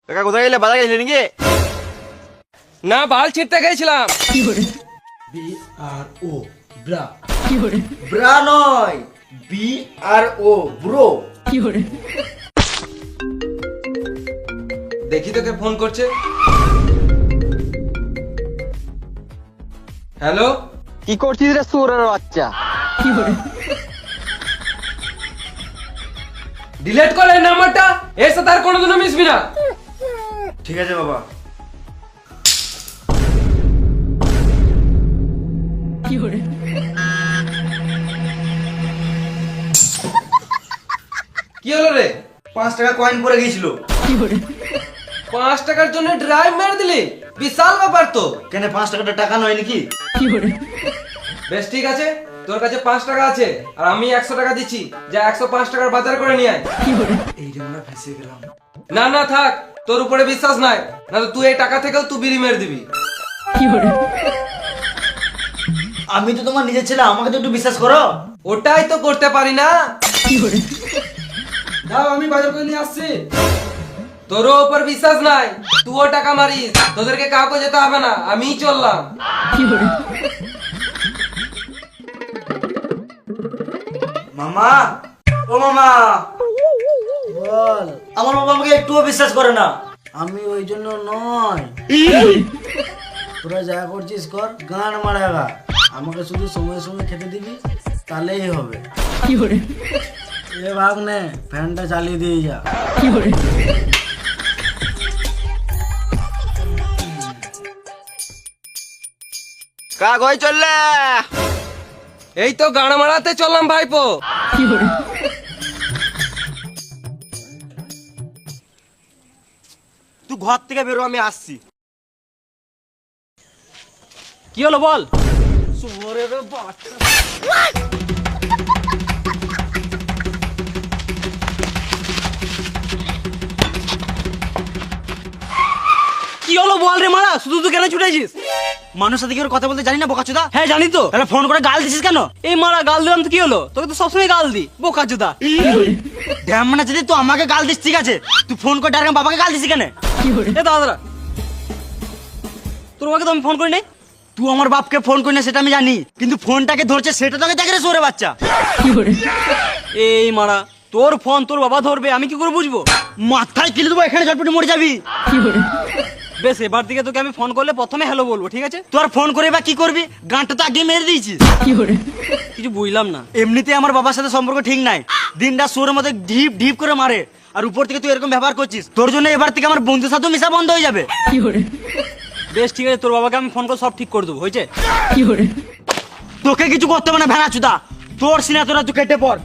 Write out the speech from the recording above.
কাকা কোথায় গেলে? বাজার গেছিলে নাকি? না, বাল ছিঁড়তে গেছিলাম। BRO bra. ব্রা নয়, BRO ব্রো। দেখি তোকে ফোন করছে। হ্যালো, কি করছিস রে সুরের বাচ্চা? ডিলিট কর এই নাম্বারটা, এর সাথে আর কোনোদিনও মিশবি না। ঠিক আছে বাবা। কি হলো রে? 5 টাকা কয়েন পড়ে গিয়েছিল। 5 টাকার জন্য ড্রাইভ মেরে দিলি? বিশাল ব্যাপার তো। কেন 5 টাকাটা টাকা নয় নাকি? বেশ ঠিক আছে, তোর কাছে 5 টাকা আছে আর আমি 100 টাকা দিচ্ছি, যা 105 টাকার বাজার করে নিয়ে আয়। এই রে আমরা ফেসে গেলাম। না না থাক, তোর উপরে বিশ্বাস নাই, না তো তুই এই টাকা থেকেও তুই বিড়ি মেরে দিবি। আমি তো তোমার নিজের ছেলে, আমাকে তো একটু বিশ্বাস করো। ওটাই তো করতে পারি না। দাও আমি বাজার করে নিয়ে আসছি। তোরও উপর বিশ্বাস নাই, তুইও টাকা মারিস, তোদেরকে কাউকে যেতে হবে না, আমিই চললাম। মামা, ও মামা, বল। আমার বাবা আমাকে একটুও বিশ্বাস করে না। আমি ওই জন্য নয়, তোরা যা করছিস কর, গান মারাগা। আমাকে শুধু সময় সময় খেতে দিবি, তাহলেই হবে। এ ভাগ নে, ফ্যানটা চালিয়ে দিয়ে যা। কাগজ চললে। এই তো গাড় মারাতে চললাম ভাইপো। তুই ঘর থেকে বেরো, আমি আসছি। কি হলো বল? সুরের বাচ্চা। কি হলো বল রে মারা, শুধু তুই কেন ছুটেছিস? মানুষ সাথে কি করে কথা বলতে জানি না বোকাচোদা? হ্যাঁ জানি তো। তাহলে ফোন করে গাল দিছিস কেন? এই মারা গাল দিলাম তো কি হলো? তোকে তো সবসময় গাল দি, বোকা চোদা। ড্যাম মানে যদি তুই আমাকে গাল দিস ঠিক আছে, তুই ফোন করে ডাইরেক্ট বাবাকে গাল দিছিস কেন? এ দাদা, তোর বাবাকে তো আমি ফোন করি নাই। তুই আমার বাপকে ফোন করি না সেটা আমি জানি, কিন্তু ফোনটাকে ধরছে সেটা তোকে দেখে রে সোরে বাচ্চা। এই মারা, তোর ফোন তোর বাবা ধরবে, আমি কি করে বুঝবো? মাথায় কিলে দেবো, এখানে ঝটপটে মরে যাবি। বেশ, এবার থেকে তোকে আমি ফোন করলে প্রথমে হ্যালো বলবো, ঠিক আছে? তোর ফোন করে বা কি করবি? গানটা তো আগে মেরে দিয়েছিস। কিছু বুঝলাম না। এমনিতে আমার বাবার সাথে সম্পর্ক ঠিক নাই, দিনটা সোরের মধ্যে ঢিপ ঢিপ করে মারে, আর উপর থেকে তুই এরকম ব্যবহার করছিস। তোর জন্য এবার থেকে আমার বন্ধুর সাথে মিশা বন্ধ হয়ে যাবে। বেশ ঠিক আছে, তোর বাবাকে আমি ফোন করে সব ঠিক করে দেবো, হয়েছে? তোকে কিছু করতে হবে না ভেড়া চুদা, তোর সিনা তোরা তুই কেটে পড়।